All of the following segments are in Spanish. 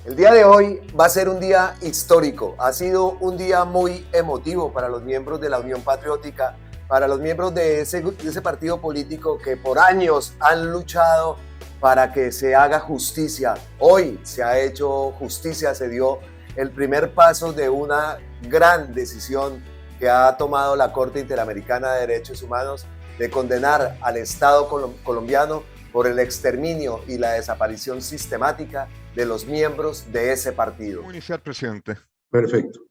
El día de hoy va a ser un día histórico, ha sido un día muy emotivo para los miembros de la Unión Patriótica, para los miembros de ese partido político que por años han luchado para que se haga justicia. Hoy se ha hecho justicia, se dio el primer paso de una gran decisión que ha tomado la Corte Interamericana de Derechos Humanos de condenar al Estado colombiano por el exterminio y la desaparición sistemática de los miembros de ese partido. ¿Cómo iniciar, presidente? Perfecto.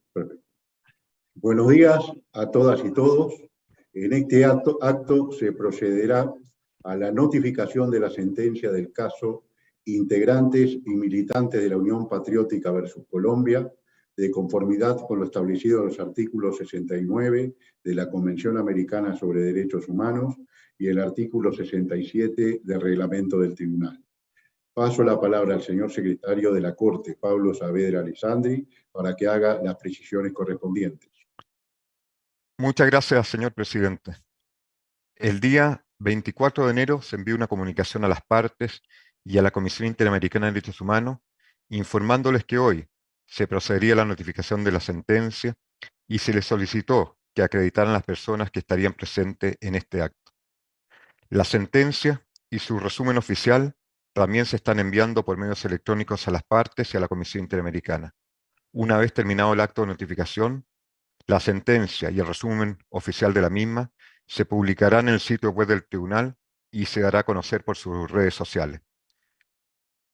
Buenos días a todas y todos. En este acto se procederá a la notificación de la sentencia del caso Integrantes y Militantes de la Unión Patriótica versus Colombia, de conformidad con lo establecido en los artículos 69 de la Convención Americana sobre Derechos Humanos y el artículo 67 del Reglamento del Tribunal. Paso la palabra al señor secretario de la Corte, Pablo Saavedra Alessandri, para que haga las precisiones correspondientes. Muchas gracias, señor presidente. El día 24 de enero se envió una comunicación a las partes y a la Comisión Interamericana de Derechos Humanos informándoles que hoy se procedería a la notificación de la sentencia y se les solicitó que acreditaran las personas que estarían presentes en este acto. La sentencia y su resumen oficial también se están enviando por medios electrónicos a las partes y a la Comisión Interamericana. Una vez terminado el acto de notificación, la sentencia y el resumen oficial de la misma se publicarán en el sitio web del tribunal y se dará a conocer por sus redes sociales.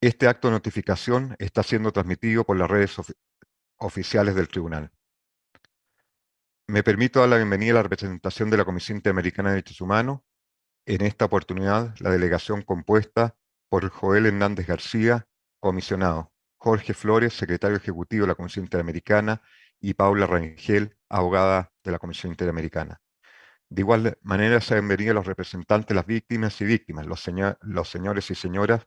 Este acto de notificación está siendo transmitido por las redes oficiales del tribunal. Me permito dar la bienvenida a la representación de la Comisión Interamericana de Derechos Humanos. En esta oportunidad, la delegación compuesta por Joel Hernández García, comisionado, Jorge Flores, secretario ejecutivo de la Comisión Interamericana, y Paula Rangel, abogada de la Comisión Interamericana. De igual manera, se han venido los representantes de las víctimas y víctimas, los señores y señoras,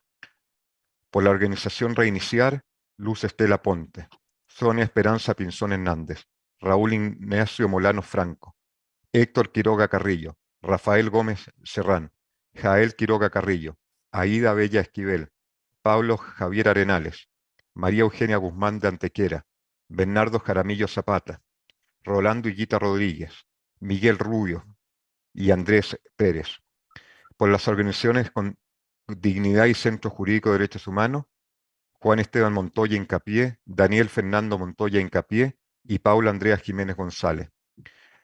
por la organización Reiniciar, Luz Estela Ponte, Sonia Esperanza Pinzón Hernández, Raúl Ignacio Molano Franco, Héctor Quiroga Carrillo, Rafael Gómez Serrán, Jael Quiroga Carrillo, Aida Bella Esquivel, Pablo Javier Arenales, María Eugenia Guzmán de Antequera, Bernardo Jaramillo Zapata, Rolando Higuita Rodríguez, Miguel Rubio y Andrés Pérez. Por las organizaciones con Dignidad y Centro Jurídico de Derechos Humanos, Juan Esteban Montoya Incapié, Daniel Fernando Montoya Incapié y Paula Andrea Jiménez González.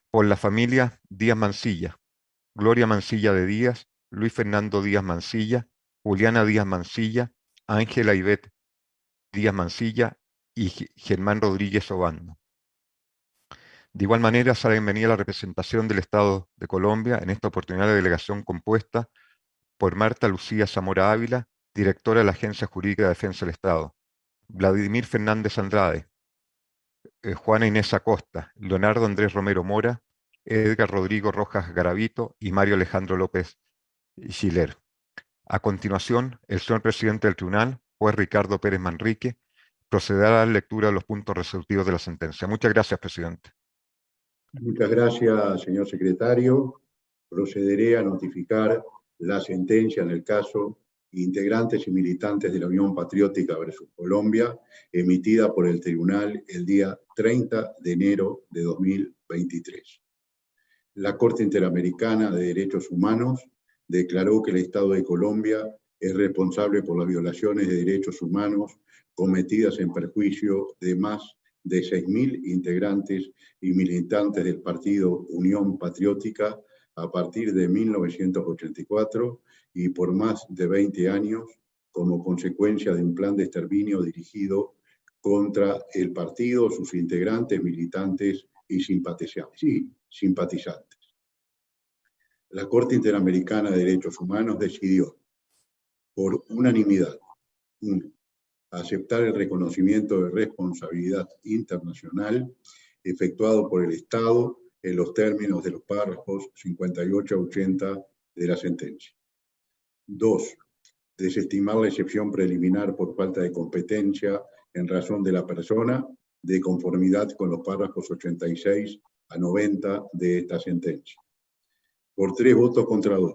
Por la familia Díaz Mancilla, Gloria Mancilla de Díaz, Luis Fernando Díaz Mancilla, Juliana Díaz Mancilla, Ángela Ivette Díaz Mancilla y Germán Rodríguez Obando. De igual manera, se ha bienvenida la representación del Estado de Colombia, en esta oportunidad la delegación compuesta por Marta Lucía Zamora Ávila, directora de la Agencia Jurídica de Defensa del Estado, Vladimir Fernández Andrade, Juana Inés Acosta, Leonardo Andrés Romero Mora, Edgar Rodrigo Rojas Garavito y Mario Alejandro López Schiller. A continuación, el señor presidente del tribunal, juez Ricardo Pérez Manrique, procederá a la lectura de los puntos resolutivos de la sentencia. Muchas gracias, presidente. Muchas gracias, señor secretario. Procederé a notificar la sentencia en el caso Integrantes y Militantes de la Unión Patriótica versus Colombia, emitida por el tribunal el día 30 de enero de 2023. La Corte Interamericana de Derechos Humanos declaró que el Estado de Colombia es responsable por las violaciones de derechos humanos cometidas en perjuicio de más de 6.000 integrantes y militantes del partido Unión Patriótica a partir de 1984 y por más de 20 años como consecuencia de un plan de exterminio dirigido contra el partido, sus integrantes, militantes y simpatizantes. La Corte Interamericana de Derechos Humanos decidió, por unanimidad, aceptar el reconocimiento de responsabilidad internacional efectuado por el Estado en los términos de los párrafos 58 a 80 de la sentencia. 2. Desestimar la excepción preliminar por falta de competencia en razón de la persona, de conformidad con los párrafos 86 a 90 de esta sentencia. Por 3 votos contra 2.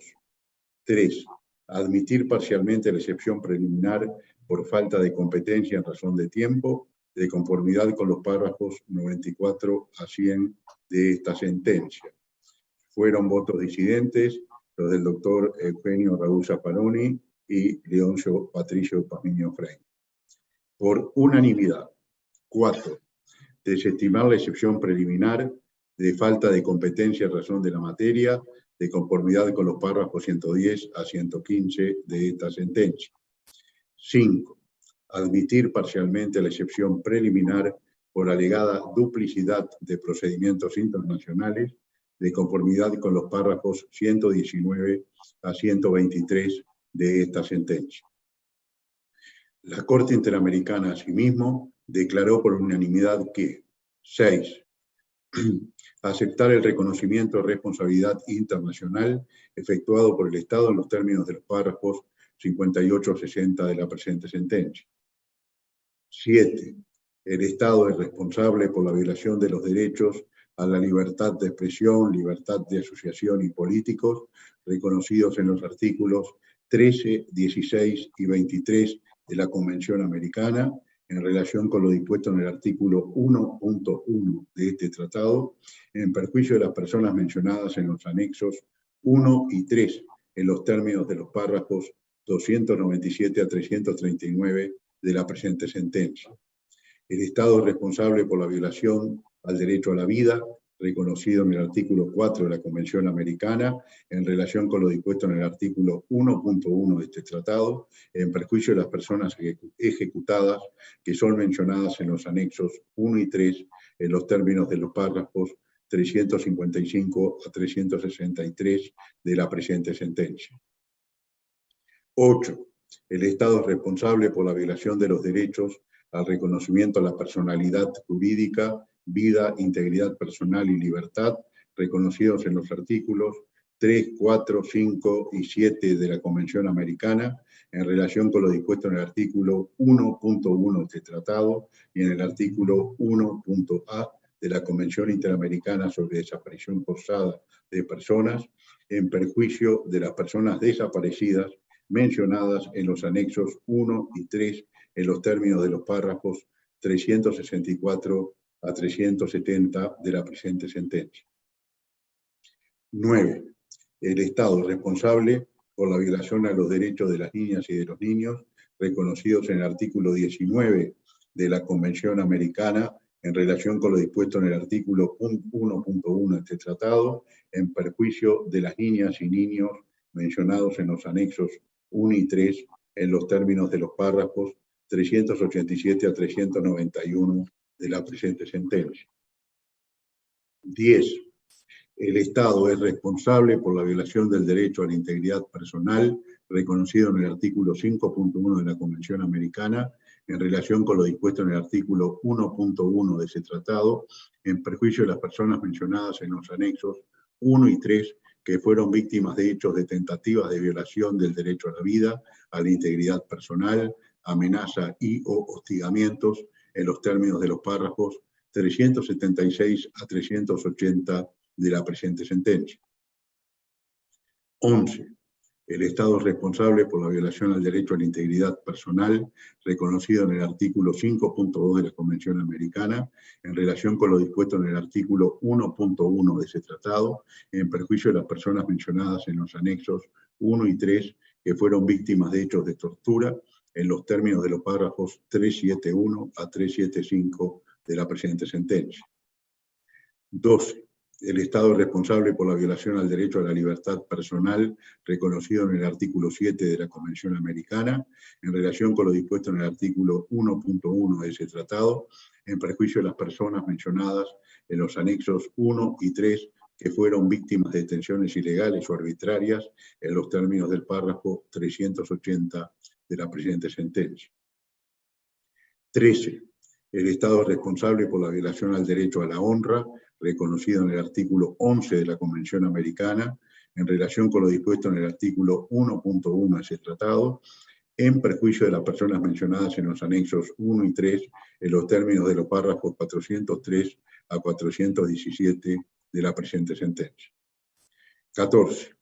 3. Admitir parcialmente la excepción preliminar por falta de competencia en razón de tiempo, de conformidad con los párrafos 94 a 100 de esta sentencia. Fueron votos disidentes los del doctor Eugenio Raúl Zapparoni y Leoncio Patricio Pazmiño Freire. Por unanimidad. 4. Desestimar la excepción preliminar de falta de competencia en razón de la materia, de conformidad con los párrafos 110 a 115 de esta sentencia. 5. Admitir parcialmente la excepción preliminar por alegada duplicidad de procedimientos internacionales, de conformidad con los párrafos 119 a 123 de esta sentencia. La Corte Interamericana, asimismo, declaró por unanimidad que 6. Aceptar el reconocimiento de responsabilidad internacional efectuado por el Estado en los términos de los párrafos 58-60 de la presente sentencia. 7. El Estado es responsable por la violación de los derechos a la libertad de expresión, libertad de asociación y políticos, reconocidos en los artículos 13, 16 y 23 de la Convención Americana, en relación con lo dispuesto en el artículo 1.1 de este tratado, en perjuicio de las personas mencionadas en los anexos 1 y 3, en los términos de los párrafos 297 a 339 de la presente sentencia. El Estado es responsable por la violación al derecho a la vida, reconocido en el artículo 4 de la Convención Americana, en relación con lo dispuesto en el artículo 1.1 de este tratado, en perjuicio de las personas ejecutadas que son mencionadas en los anexos 1 y 3, en los términos de los párrafos 355 a 363 de la presente sentencia. 8. El Estado es responsable por la violación de los derechos al reconocimiento a la personalidad jurídica, vida, integridad personal y libertad, reconocidos en los artículos 3, 4, 5 y 7 de la Convención Americana, en relación con lo dispuesto en el artículo 1.1 de este tratado y en el artículo 1.a de la Convención Interamericana sobre Desaparición Forzada de Personas, en perjuicio de las personas desaparecidas mencionadas en los anexos 1 y 3 en los términos de los párrafos 364 a 370 de la presente sentencia. 9. El Estado es responsable por la violación a los derechos de las niñas y de los niños, reconocidos en el artículo 19 de la Convención Americana, en relación con lo dispuesto en el artículo 1.1 de este tratado, en perjuicio de las niñas y niños mencionados en los anexos 1 y 3, en los términos de los párrafos 387 a 391 de la presente sentencia. 10. El Estado es responsable por la violación del derecho a la integridad personal, reconocido en el artículo 5.1 de la Convención Americana, en relación con lo dispuesto en el artículo 1.1 de ese tratado, en perjuicio de las personas mencionadas en los anexos 1 y 3, que fueron víctimas de hechos de tentativas de violación del derecho a la vida, a la integridad personal, amenaza y o hostigamientos, en los términos de los párrafos 376 a 380 de la presente sentencia. 11. El Estado es responsable por la violación al derecho a la integridad personal, reconocido en el artículo 5.2 de la Convención Americana, en relación con lo dispuesto en el artículo 1.1 de ese tratado, en perjuicio de las personas mencionadas en los anexos 1 y 3, que fueron víctimas de hechos de tortura, en los términos de los párrafos 371 a 375 de la presente sentencia. 12. El Estado es responsable por la violación al derecho a la libertad personal, reconocido en el artículo 7 de la Convención Americana, en relación con lo dispuesto en el artículo 1.1 de ese tratado, en perjuicio de las personas mencionadas en los anexos 1 y 3, que fueron víctimas de detenciones ilegales o arbitrarias, en los términos del párrafo 380 de la presente sentencia. 13. El Estado es responsable por la violación al derecho a la honra, reconocido en el artículo 11 de la Convención Americana, en relación con lo dispuesto en el artículo 1.1 de ese tratado, en perjuicio de las personas mencionadas en los anexos 1 y 3, en los términos de los párrafos 403 a 417 de la presente sentencia. 14.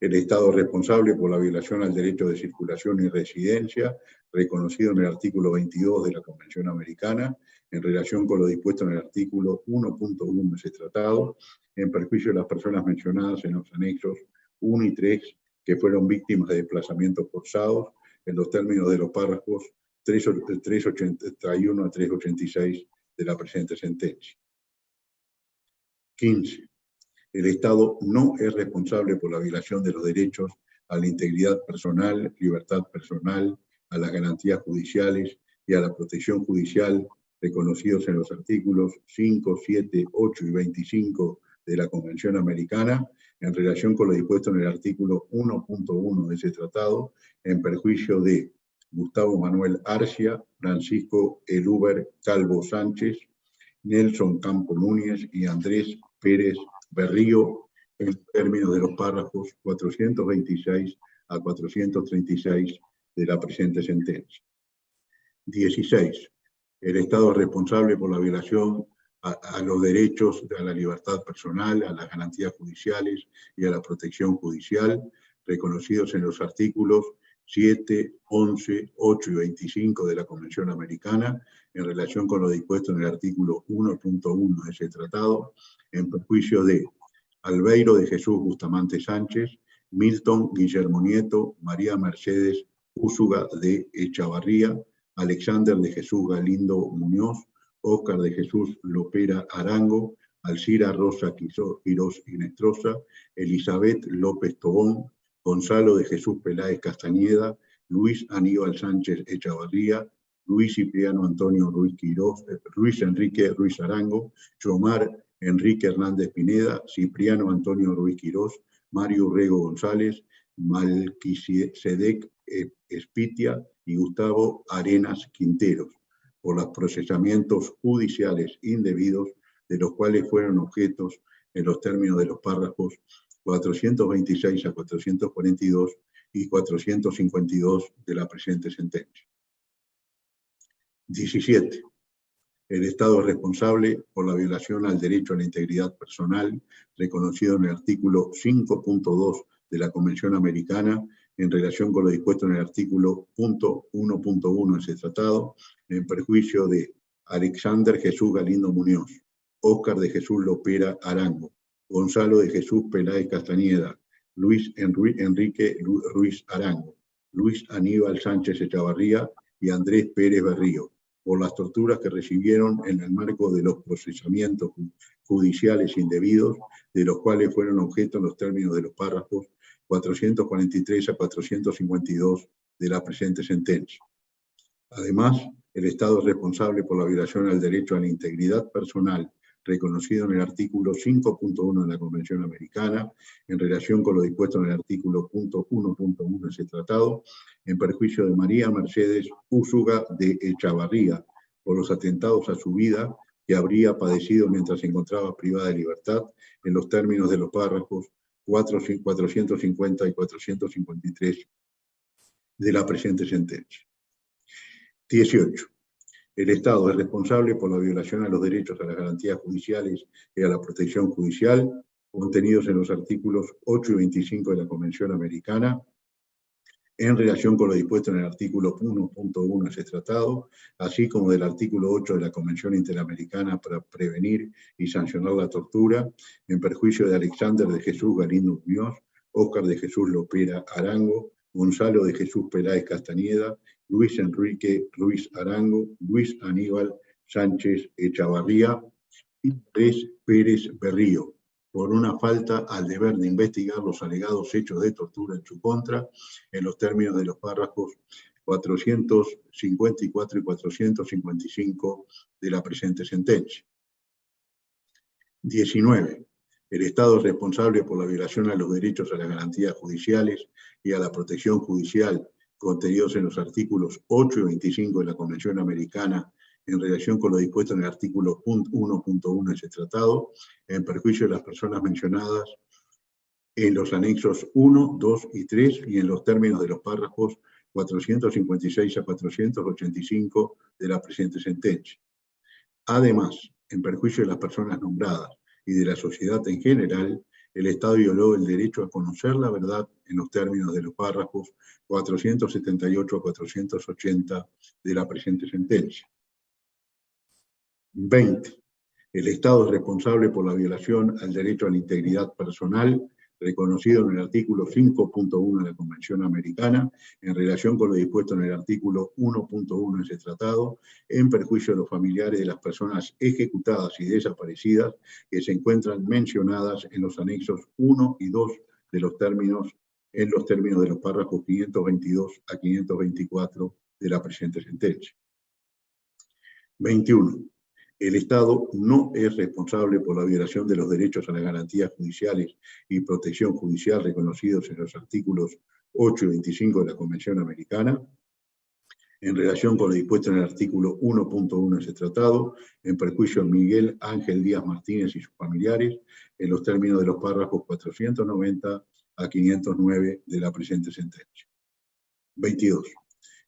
el Estado responsable por la violación al derecho de circulación y residencia, reconocido en el artículo 22 de la Convención Americana, en relación con lo dispuesto en el artículo 1.1 de ese tratado, en perjuicio de las personas mencionadas en los anexos 1 y 3, que fueron víctimas de desplazamientos forzados, en los términos de los párrafos 381 a 386 de la presente sentencia. 15. El Estado no es responsable por la violación de los derechos a la integridad personal, libertad personal, a las garantías judiciales y a la protección judicial reconocidos en los artículos 5, 7, 8 y 25 de la Convención Americana, en relación con lo dispuesto en el artículo 1.1 de ese tratado, en perjuicio de Gustavo Manuel Arcia, Francisco Eluber Calvo Sánchez, Nelson Campo Núñez y Andrés Pérez Berrío, en términos de los párrafos 426 a 436 de la presente sentencia. 16. El Estado es responsable por la violación a los derechos a la libertad personal, a las garantías judiciales y a la protección judicial, reconocidos en los artículos 7, 11, 8 y 25 de la Convención Americana, en relación con lo dispuesto en el artículo 1.1 de ese tratado, en perjuicio de Albeiro de Jesús Bustamante Sánchez, Milton Guillermo Nieto, María Mercedes Úsuga de Echavarría, Alexander de Jesús Galindo Muñoz, Óscar de Jesús Lopera Arango, Alcira Rosa Quirós Inestrosa, Elizabeth López Tobón, Gonzalo de Jesús Peláez Castañeda, Luis Aníbal Sánchez Echavarría, Luis Cipriano Antonio Ruiz Quirós, Luis Enrique Ruiz Arango, Yomar Enrique Hernández Pineda, Cipriano Antonio Ruiz Quirós, Mario Urrego González, Malquisedec Espitia y Gustavo Arenas Quinteros, por los procesamientos judiciales indebidos de los cuales fueron objetos en los términos de los párrafos 426 a 442 y 452 de la presente sentencia. 17. El Estado es responsable por la violación al derecho a la integridad personal, reconocido en el artículo 5.2 de la Convención Americana, en relación con lo dispuesto en el artículo 1.1 de ese tratado, en perjuicio de Alexander Jesús Galindo Muñoz, Óscar de Jesús Lopera Arango, Gonzalo de Jesús Peláez Castañeda, Luis Enrique Ruiz Arango, Luis Aníbal Sánchez Echavarría y Andrés Pérez Berrío, por las torturas que recibieron en el marco de los procesamientos judiciales indebidos, de los cuales fueron objeto en los términos de los párrafos 443 a 452 de la presente sentencia. Además, el Estado es responsable por la violación al derecho a la integridad personal, reconocido en el artículo 5.1 de la Convención Americana, en relación con lo dispuesto en el artículo 1.1 de ese tratado, en perjuicio de María Mercedes Úsuga de Echavarría, por los atentados a su vida que habría padecido mientras se encontraba privada de libertad, en los términos de los párrafos 450 y 453 de la presente sentencia. 18. El Estado es responsable por la violación a los derechos a las garantías judiciales y a la protección judicial, contenidos en los artículos 8 y 25 de la Convención Americana, en relación con lo dispuesto en el artículo 1.1 de ese tratado, así como del artículo 8 de la Convención Interamericana para prevenir y sancionar la tortura, en perjuicio de Alexander de Jesús Galindo Muñoz, Óscar de Jesús Lopera Arango, Gonzalo de Jesús Peláez Castañeda, Luis Enrique Ruiz Arango, Luis Aníbal Sánchez Echavarría y Andrés Pérez Berrío, por una falta al deber de investigar los alegados hechos de tortura en su contra, en los términos de los párrafos 454 y 455 de la presente sentencia. 19. El Estado es responsable por la violación a los derechos a las garantías judiciales y a la protección judicial, contenidos en los artículos 8 y 25 de la Convención Americana, en relación con lo dispuesto en el artículo 1.1 de ese tratado, en perjuicio de las personas mencionadas en los anexos 1, 2 y 3 y en los términos de los párrafos 456 a 485 de la presente sentencia. Además, en perjuicio de las personas nombradas y de la sociedad en general, el Estado violó el derecho a conocer la verdad en los términos de los párrafos 478 a 480 de la presente sentencia. 20. El Estado es responsable por la violación al derecho a la integridad personal, reconocido en el artículo 5.1 de la Convención Americana, en relación con lo dispuesto en el artículo 1.1 de ese tratado, en perjuicio de los familiares de las personas ejecutadas y desaparecidas que se encuentran mencionadas en los anexos 1 y 2 de los términos, en los términos de los párrafos 522 a 524 de la presente sentencia. 21. El Estado no es responsable por la violación de los derechos a las garantías judiciales y protección judicial reconocidos en los artículos 8 y 25 de la Convención Americana, en relación con lo dispuesto en el artículo 1.1 de ese tratado, en perjuicio de Miguel Ángel Díaz Martínez y sus familiares, en los términos de los párrafos 490 a 509 de la presente sentencia. 22.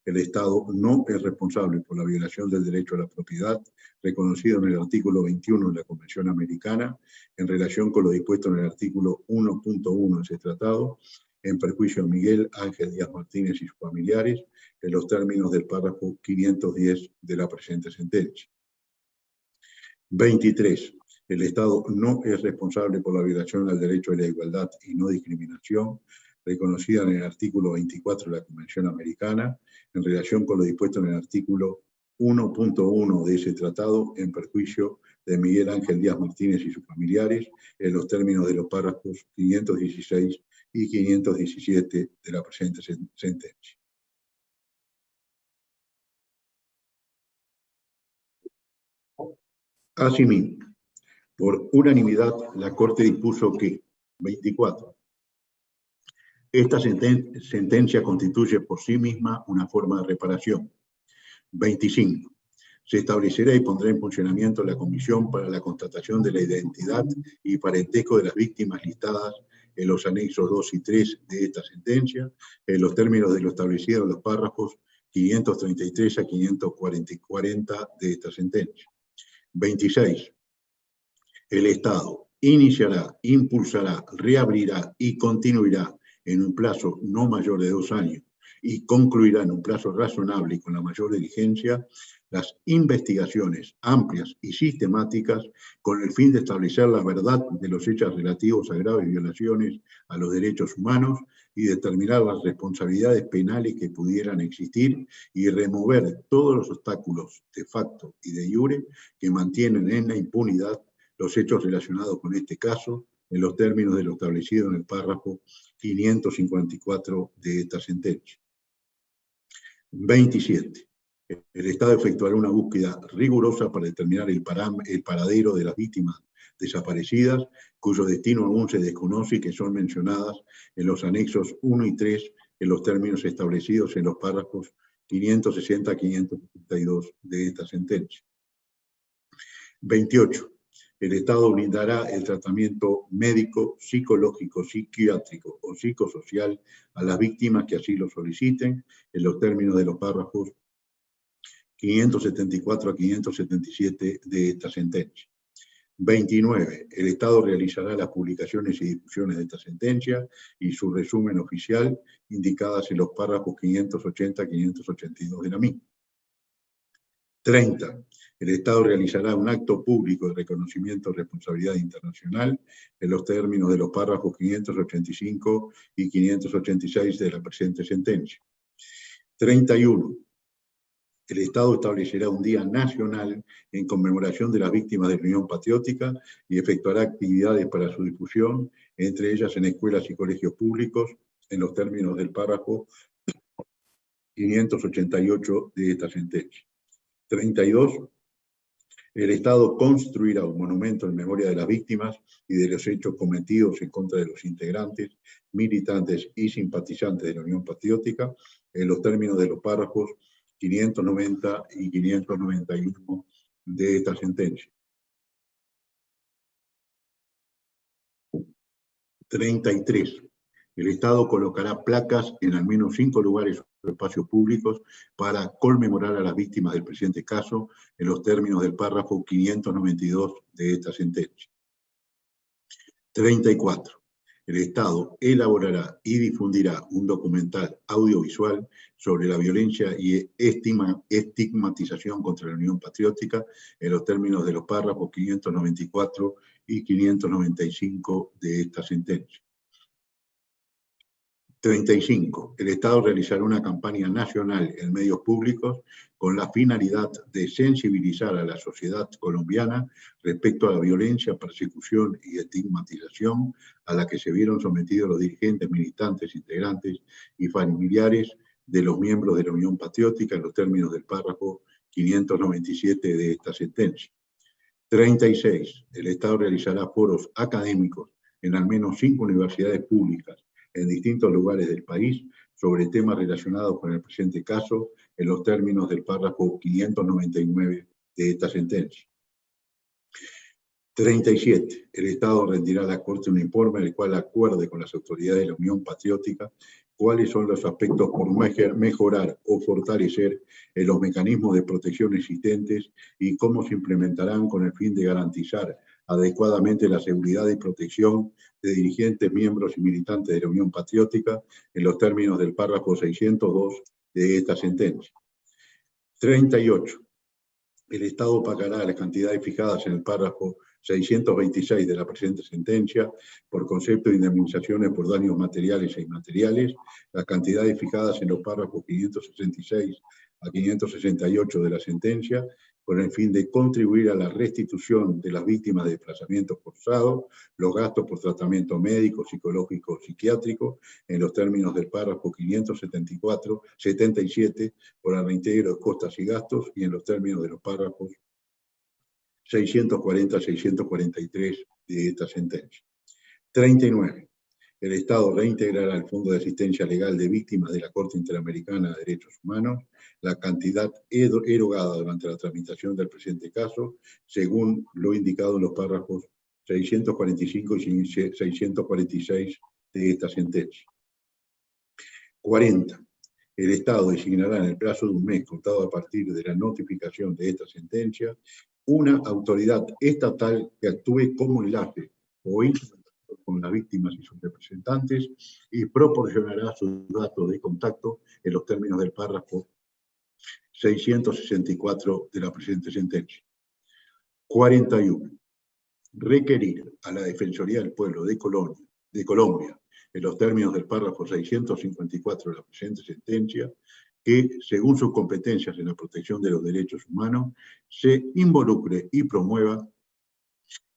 El Estado no es responsable por la violación del derecho a la propiedad reconocido en el artículo 21 de la Convención Americana en relación con lo dispuesto en el artículo 1.1 de ese tratado, en perjuicio de Miguel Ángel Díaz Martínez y sus familiares, en los términos del párrafo 510 de la presente sentencia. 23. El Estado no es responsable por la violación al derecho a la igualdad y no discriminación reconocida en el artículo 24 de la Convención Americana, en relación con lo dispuesto en el artículo 1.1 de ese tratado, en perjuicio de Miguel Ángel Díaz Martínez y sus familiares, en los términos de los párrafos 516 y 517 de la presente sentencia. Asimismo, por unanimidad, la Corte dispuso que, 24, esta sentencia constituye por sí misma una forma de reparación. 25. Se establecerá y pondrá en funcionamiento la Comisión para la constatación de la identidad y parentesco de las víctimas listadas en los anexos 2 y 3 de esta sentencia, en los términos de lo establecido en los párrafos 533 a 540 de esta sentencia. 26. El Estado iniciará, impulsará, reabrirá y continuará en un plazo no mayor de 2 años y concluirá en un plazo razonable y con la mayor diligencia las investigaciones amplias y sistemáticas con el fin de establecer la verdad de los hechos relativos a graves violaciones a los derechos humanos y determinar las responsabilidades penales que pudieran existir y remover todos los obstáculos de facto y de iure que mantienen en la impunidad los hechos relacionados con este caso en los términos de lo establecido en el párrafo 554 de esta sentencia. 27. El Estado efectuará una búsqueda rigurosa para determinar el paradero de las víctimas desaparecidas, cuyo destino aún se desconoce y que son mencionadas en los anexos 1 y 3 en los términos establecidos en los párrafos 560 a 572 de esta sentencia. 28. El Estado brindará el tratamiento médico, psicológico, psiquiátrico o psicosocial a las víctimas que así lo soliciten, en los términos de los párrafos 574 a 577 de esta sentencia. 29. El Estado realizará las publicaciones y difusiones de esta sentencia y su resumen oficial indicadas en los párrafos 580 a 582 de la misma. 30. El Estado realizará un acto público de reconocimiento de responsabilidad internacional en los términos de los párrafos 585 y 586 de la presente sentencia. 31. El Estado establecerá un día nacional en conmemoración de las víctimas de la Unión Patriótica y efectuará actividades para su difusión, entre ellas en escuelas y colegios públicos, en los términos del párrafo 588 de esta sentencia. 32. El Estado construirá un monumento en memoria de las víctimas y de los hechos cometidos en contra de los integrantes, militantes y simpatizantes de la Unión Patriótica, en los términos de los párrafos 590 y 591 de esta sentencia. 33. El Estado colocará placas en al menos 5 lugares o espacios públicos para conmemorar a las víctimas del presente caso en los términos del párrafo 592 de esta sentencia. 34. El Estado elaborará y difundirá un documental audiovisual sobre la violencia y estigmatización contra la Unión Patriótica en los términos de los párrafos 594 y 595 de esta sentencia. 35. El Estado realizará una campaña nacional en medios públicos con la finalidad de sensibilizar a la sociedad colombiana respecto a la violencia, persecución y estigmatización a la que se vieron sometidos los dirigentes, militantes, integrantes y familiares de los miembros de la Unión Patriótica en los términos del párrafo 597 de esta sentencia. 36. El Estado realizará foros académicos en al menos 5 universidades públicas en distintos lugares del país sobre temas relacionados con el presente caso en los términos del párrafo 599 de esta sentencia. 37. El Estado rendirá a la Corte un informe en el cual acuerde con las autoridades de la Unión Patriótica cuáles son los aspectos por mejorar o fortalecer en los mecanismos de protección existentes y cómo se implementarán con el fin de garantizar adecuadamente la seguridad y protección de dirigentes, miembros y militantes de la Unión Patriótica en los términos del párrafo 602 de esta sentencia. 38. El Estado pagará las cantidades fijadas en el párrafo 626 de la presente sentencia por concepto de indemnizaciones por daños materiales e inmateriales, las cantidades fijadas en los párrafos 566 a 568 de la sentencia, con el fin de contribuir a la restitución de las víctimas de desplazamiento forzado, los gastos por tratamiento médico, psicológico, psiquiátrico, en los términos del párrafo 577 por el reintegro de costas y gastos, y en los términos de los párrafos 640 a 643 de esta sentencia. 39. El Estado reintegrará al Fondo de Asistencia Legal de Víctimas de la Corte Interamericana de Derechos Humanos la cantidad erogada durante la tramitación del presente caso, según lo indicado en los párrafos 645 y 646 de esta sentencia. 40. El Estado designará en el plazo de un mes, contado a partir de la notificación de esta sentencia, una autoridad estatal que actúe como enlace o con las víctimas y sus representantes y proporcionará sus datos de contacto en los términos del párrafo 664 de la presente sentencia. 41. Requerir a la Defensoría del Pueblo de Colombia, en los términos del párrafo 654 de la presente sentencia, que, según sus competencias en la protección de los derechos humanos, se involucre y promueva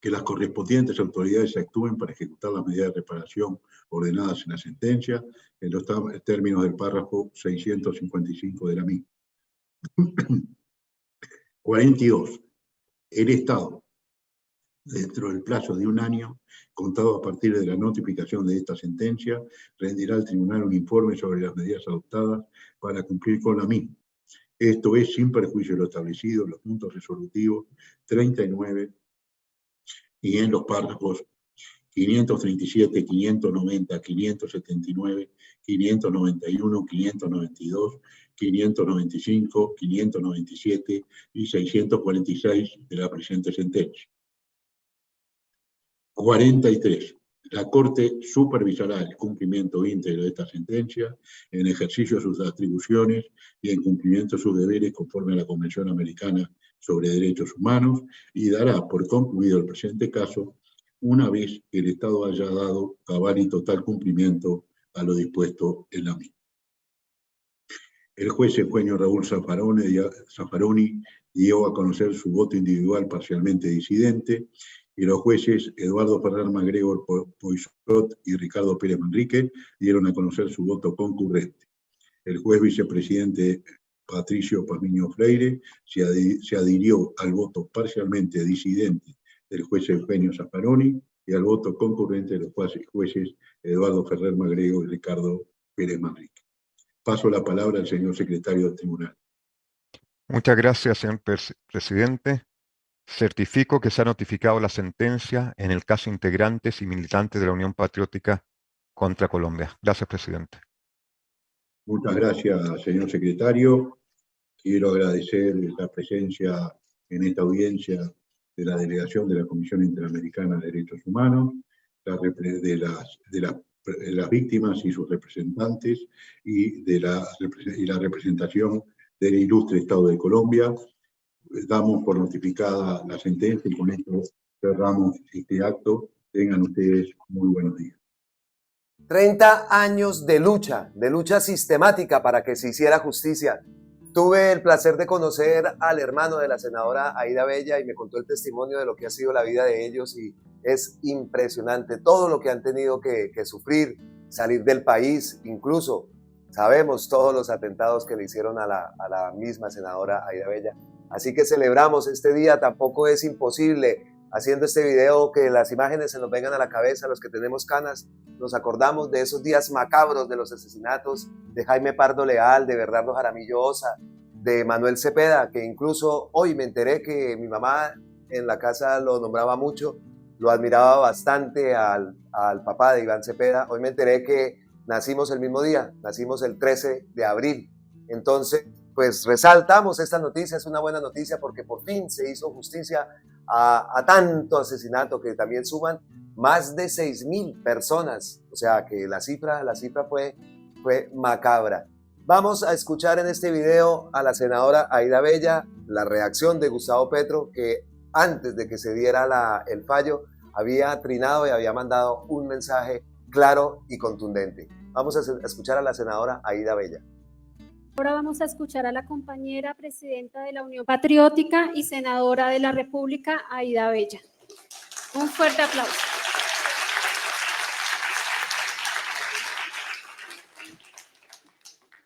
que las correspondientes autoridades actúen para ejecutar las medidas de reparación ordenadas en la sentencia, en los términos del párrafo 655 de la misma. 42. El Estado, dentro del plazo de un año, contado a partir de la notificación de esta sentencia, rendirá al tribunal un informe sobre las medidas adoptadas para cumplir con la misma. Esto es sin perjuicio de lo establecido en los puntos resolutivos 39 y en los párrafos 537, 590, 579, 591, 592, 595, 597 y 646 de la presente sentencia. 43. La Corte supervisará el cumplimiento íntegro de esta sentencia en ejercicio de sus atribuciones y en cumplimiento de sus deberes conforme a la Convención Americana sobre Derechos Humanos y dará por concluido el presente caso una vez que el Estado haya dado cabal y total cumplimiento a lo dispuesto en la misma. El juez Eugenio Raúl Zaffaroni dio a conocer su voto individual parcialmente disidente y los jueces Eduardo Ferrer MacGregor Poisot y Ricardo Pérez Manrique dieron a conocer su voto concurrente. El juez vicepresidente Patricio Pazmiño Freire se adhirió al voto parcialmente disidente del juez Eugenio Zaffaroni y al voto concurrente de los jueces Eduardo Ferrer MacGregor y Ricardo Pérez Manrique. Paso la palabra al señor secretario del tribunal. Muchas gracias, señor presidente. Certifico que se ha notificado la sentencia en el caso integrantes y militantes de la Unión Patriótica contra Colombia. Gracias, presidente. Muchas gracias, señor secretario. Quiero agradecer la presencia en esta audiencia de la delegación de la Comisión Interamericana de Derechos Humanos, las víctimas y sus representantes y la representación del ilustre Estado de Colombia. Damos por notificada la sentencia y con esto cerramos este acto. Tengan ustedes muy buenos días. 30 años de lucha sistemática para que se hiciera justicia. Tuve el placer de conocer al hermano de la senadora Aída Bella y me contó el testimonio de lo que ha sido la vida de ellos y es impresionante todo lo que han tenido que sufrir, salir del país, incluso sabemos todos los atentados que le hicieron a la misma senadora Aída Bella. Así que celebramos este día, tampoco es imposible haciendo este video que las imágenes se nos vengan a la cabeza, los que tenemos canas, nos acordamos de esos días macabros de los asesinatos de Jaime Pardo Leal, de Bernardo Jaramillo Osa, de Manuel Cepeda, que incluso hoy me enteré que mi mamá en la casa lo nombraba mucho, lo admiraba bastante al papá de Iván Cepeda. Hoy me enteré que nacimos el mismo día, nacimos el 13 de abril. Entonces, pues resaltamos esta noticia, es una buena noticia porque por fin se hizo justicia a tanto asesinato que también suman más de 6.000 personas, o sea que la cifra fue macabra. Vamos a escuchar en este video a la senadora Aída Bella, la reacción de Gustavo Petro, que antes de que se diera el fallo había trinado y había mandado un mensaje claro y contundente. Vamos a escuchar a la senadora Aída Bella. Ahora vamos a escuchar a la compañera presidenta de la Unión Patriótica y senadora de la República, Aída Bella. Un fuerte aplauso.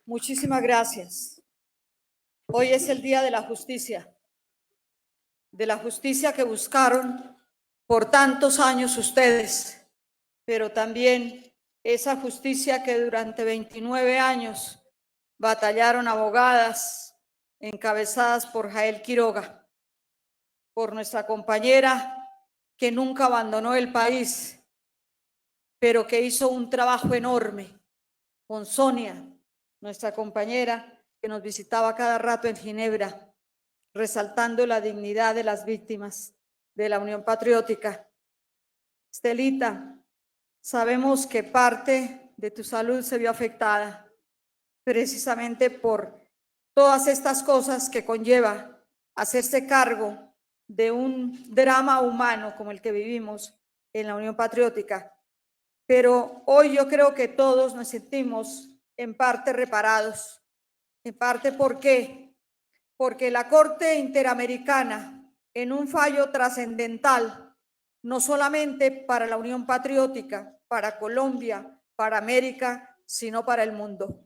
Muchísimas gracias. Hoy es el día de la justicia que buscaron por tantos años ustedes, pero también esa justicia que durante 29 años batallaron abogadas encabezadas por Jael Quiroga, por nuestra compañera que nunca abandonó el país, pero que hizo un trabajo enorme, con Sonia, nuestra compañera que nos visitaba cada rato en Ginebra, resaltando la dignidad de las víctimas de la Unión Patriótica. Estelita, sabemos que parte de tu salud se vio afectada precisamente por todas estas cosas que conlleva hacerse cargo de un drama humano como el que vivimos en la Unión Patriótica. Pero hoy yo creo que todos nos sentimos en parte reparados. En parte, ¿por qué? Porque la Corte Interamericana, en un fallo trascendental, no solamente para la Unión Patriótica, para Colombia, para América, sino para el mundo.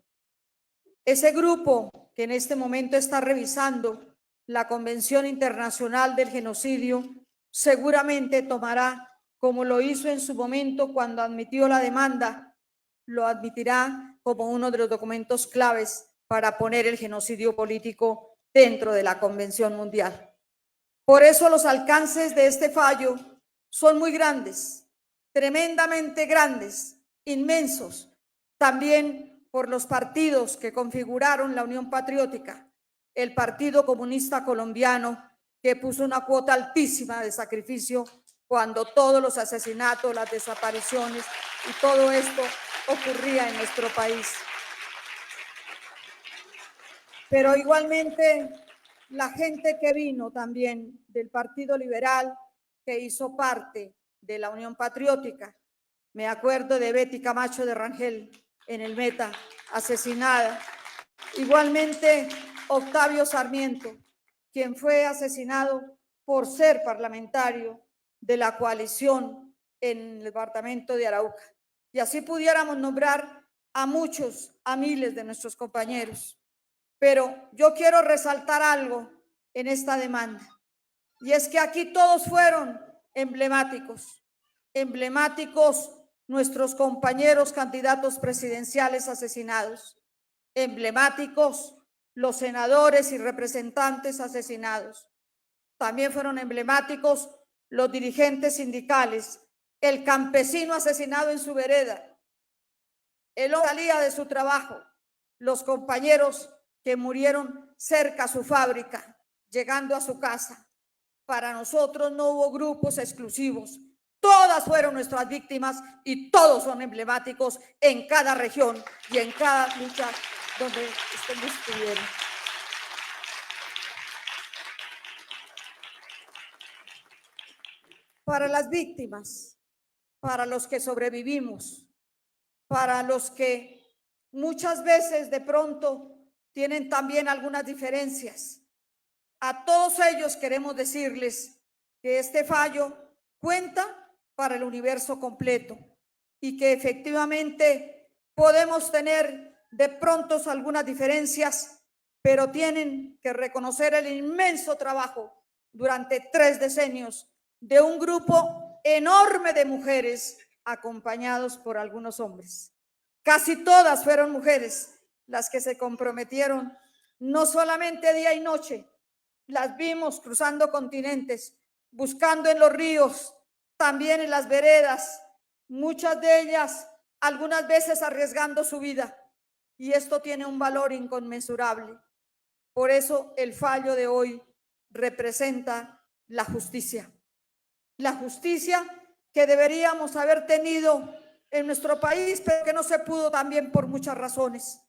Ese grupo que en este momento está revisando la Convención Internacional del Genocidio seguramente tomará, como lo hizo en su momento cuando admitió la demanda, lo admitirá como uno de los documentos claves para poner el genocidio político dentro de la Convención Mundial. Por eso los alcances de este fallo son muy grandes, tremendamente grandes, inmensos, también por los partidos que configuraron la Unión Patriótica, el Partido Comunista Colombiano, que puso una cuota altísima de sacrificio cuando todos los asesinatos, las desapariciones y todo esto ocurría en nuestro país. Pero igualmente la gente que vino también del Partido Liberal, que hizo parte de la Unión Patriótica. Me acuerdo de Betty Camacho de Rangel en el Meta, asesinada. Igualmente Octavio Sarmiento, quien fue asesinado por ser parlamentario de la coalición en el departamento de Arauca. Y así pudiéramos nombrar a muchos, a miles de nuestros compañeros. Pero yo quiero resaltar algo en esta demanda, y es que aquí todos fueron emblemáticos nuestros compañeros candidatos presidenciales asesinados, emblemáticos los senadores y representantes asesinados. También fueron emblemáticos los dirigentes sindicales, el campesino asesinado en su vereda, el hombre salía de su trabajo, los compañeros que murieron cerca a su fábrica, llegando a su casa. Para nosotros no hubo grupos exclusivos, Todas fueron nuestras víctimas y todos son emblemáticos en cada región y en cada lucha donde estuvieron. Para las víctimas, para los que sobrevivimos, para los que muchas veces de pronto tienen también algunas diferencias, a todos ellos queremos decirles que este fallo cuenta para el universo completo y que efectivamente podemos tener de pronto algunas diferencias, pero tienen que reconocer el inmenso trabajo durante 3 decenios de un grupo enorme de mujeres acompañados por algunos hombres. Casi todas fueron mujeres las que se comprometieron, no solamente día y noche, las vimos cruzando continentes, buscando en los ríos, también en las veredas, muchas de ellas algunas veces arriesgando su vida, y esto tiene un valor inconmensurable. Por eso el fallo de hoy representa la justicia que deberíamos haber tenido en nuestro país, pero que no se pudo también por muchas razones.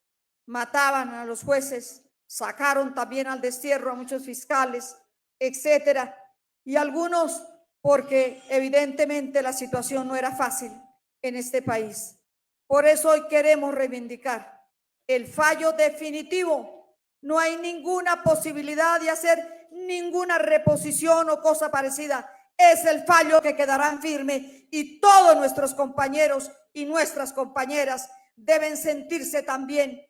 Mataban a los jueces, sacaron también al destierro a muchos fiscales, etcétera, y algunos porque evidentemente la situación no era fácil en este país. Por eso hoy queremos reivindicar el fallo definitivo. No hay ninguna posibilidad de hacer ninguna reposición o cosa parecida. Es el fallo que quedará firme y todos nuestros compañeros y nuestras compañeras deben sentirse también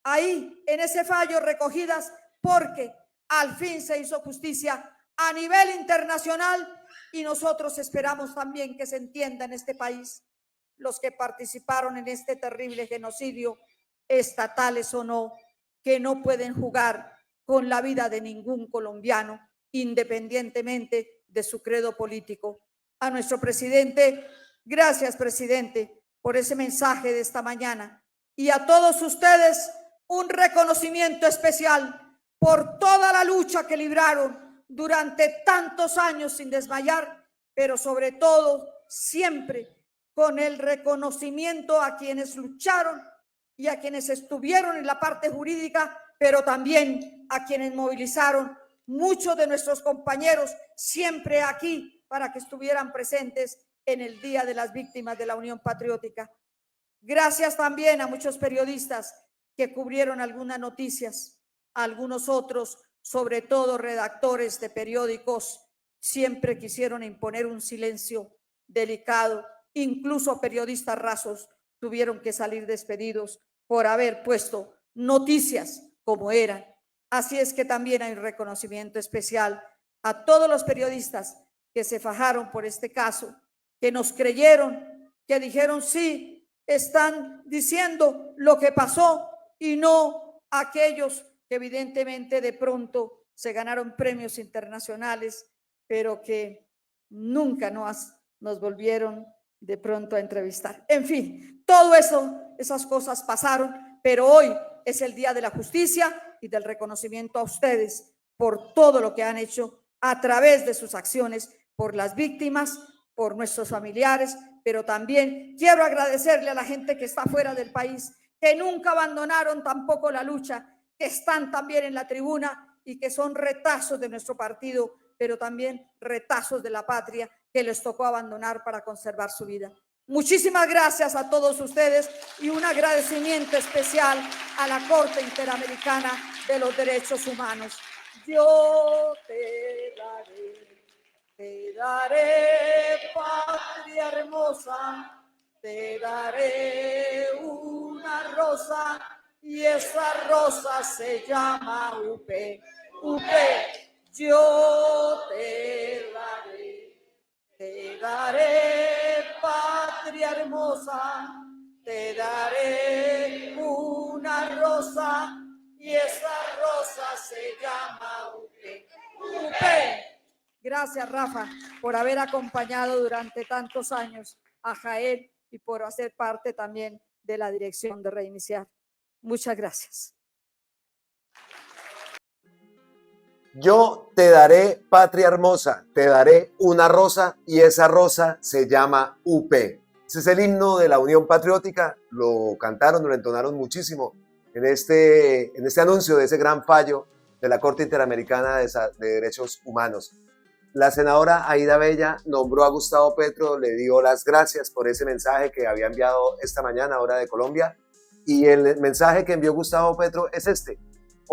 ahí en ese fallo recogidas, porque al fin se hizo justicia a nivel internacional y nosotros esperamos también que se entienda en este país los que participaron en este terrible genocidio, estatales o no, que no pueden jugar con la vida de ningún colombiano independientemente de su credo político. A nuestro presidente, gracias presidente por ese mensaje de esta mañana, y a todos ustedes un reconocimiento especial por toda la lucha que libraron durante tantos años sin desmayar, pero sobre todo siempre con el reconocimiento a quienes lucharon y a quienes estuvieron en la parte jurídica, pero también a quienes movilizaron muchos de nuestros compañeros siempre aquí para que estuvieran presentes en el Día de las Víctimas de la Unión Patriótica. Gracias también a muchos periodistas que cubrieron algunas noticias, a algunos otros, sobre todo redactores de periódicos, siempre quisieron imponer un silencio delicado. Incluso periodistas rasos tuvieron que salir despedidos por haber puesto noticias como eran. Así es que también hay un reconocimiento especial a todos los periodistas que se fajaron por este caso, que nos creyeron, que dijeron sí, están diciendo lo que pasó, y no aquellos que evidentemente de pronto se ganaron premios internacionales, pero que nunca nos volvieron de pronto a entrevistar. En fin, todo eso, esas cosas pasaron, pero hoy es el Día de la Justicia y del reconocimiento a ustedes por todo lo que han hecho a través de sus acciones, por las víctimas, por nuestros familiares, pero también quiero agradecerle a la gente que está fuera del país, que nunca abandonaron tampoco la lucha, que están también en la tribuna y que son retazos de nuestro partido, pero también retazos de la patria que les tocó abandonar para conservar su vida. Muchísimas gracias a todos ustedes y un agradecimiento especial a la Corte Interamericana de los Derechos Humanos. Yo te daré, patria hermosa, te daré una rosa y esa rosa se llama UP. UP, yo te daré, patria hermosa, te daré una rosa y esa rosa se llama UP. UP. Gracias, Rafa, por haber acompañado durante tantos años a Jael y por hacer parte también de la dirección de Reiniciar. Muchas gracias. Yo te daré, patria hermosa, te daré una rosa y esa rosa se llama UP. Ese es el himno de la Unión Patriótica, lo cantaron, lo entonaron muchísimo en este anuncio de ese gran fallo de la Corte Interamericana de Derechos Humanos. La senadora Aída Bella nombró a Gustavo Petro, le dio las gracias por ese mensaje que había enviado esta mañana, hora de Colombia, y el mensaje que envió Gustavo Petro es este.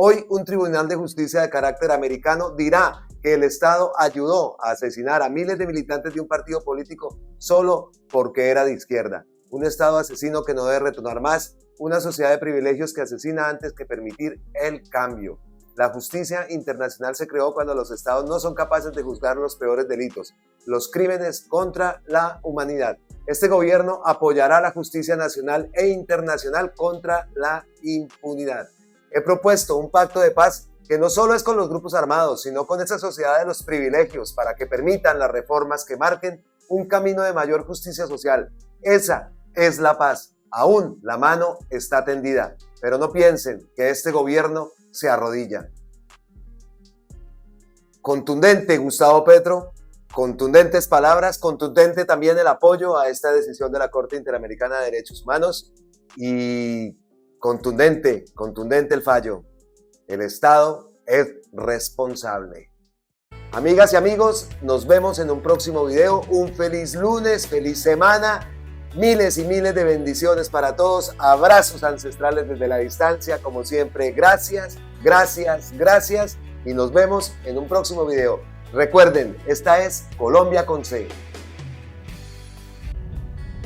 Hoy un tribunal de justicia de carácter americano dirá que el Estado ayudó a asesinar a miles de militantes de un partido político solo porque era de izquierda. Un Estado asesino que no debe retornar más, una sociedad de privilegios que asesina antes que permitir el cambio. La justicia internacional se creó cuando los Estados no son capaces de juzgar los peores delitos, los crímenes contra la humanidad. Este gobierno apoyará la justicia nacional e internacional contra la impunidad. He propuesto un pacto de paz que no solo es con los grupos armados, sino con esa sociedad de los privilegios para que permitan las reformas que marquen un camino de mayor justicia social. Esa es la paz. Aún la mano está tendida, pero no piensen que este gobierno se arrodilla. Contundente Gustavo Petro, contundentes palabras, contundente también el apoyo a esta decisión de la Corte Interamericana de Derechos Humanos y contundente el fallo. El Estado es responsable. Amigas y amigos, nos vemos en un próximo video. Un feliz lunes, feliz semana. Miles y miles de bendiciones para todos. Abrazos ancestrales desde la distancia. Como siempre, gracias, gracias, gracias. Y nos vemos en un próximo video. Recuerden, esta es Colombia con C.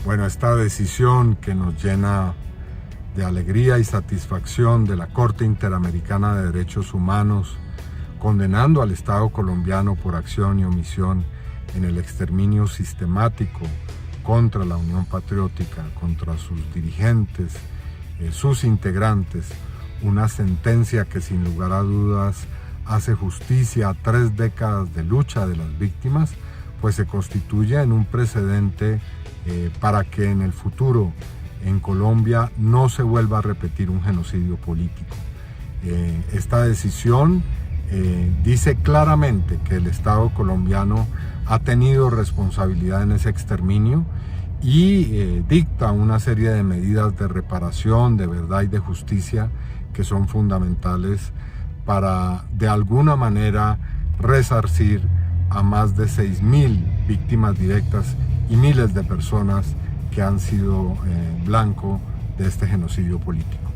Bueno, esta decisión que nos llena de alegría y satisfacción de la Corte Interamericana de Derechos Humanos, condenando al Estado colombiano por acción y omisión en el exterminio sistemático contra la Unión Patriótica, contra sus dirigentes, sus integrantes, una sentencia que sin lugar a dudas hace justicia a 3 décadas de lucha de las víctimas, pues se constituye en un precedente para que en el futuro en Colombia no se vuelva a repetir un genocidio político. Esta decisión dice claramente que el Estado colombiano ha tenido responsabilidad en ese exterminio y dicta una serie de medidas de reparación, de verdad y de justicia que son fundamentales para de alguna manera resarcir a más de 6.000 víctimas directas y miles de personas que han sido blanco de este genocidio político.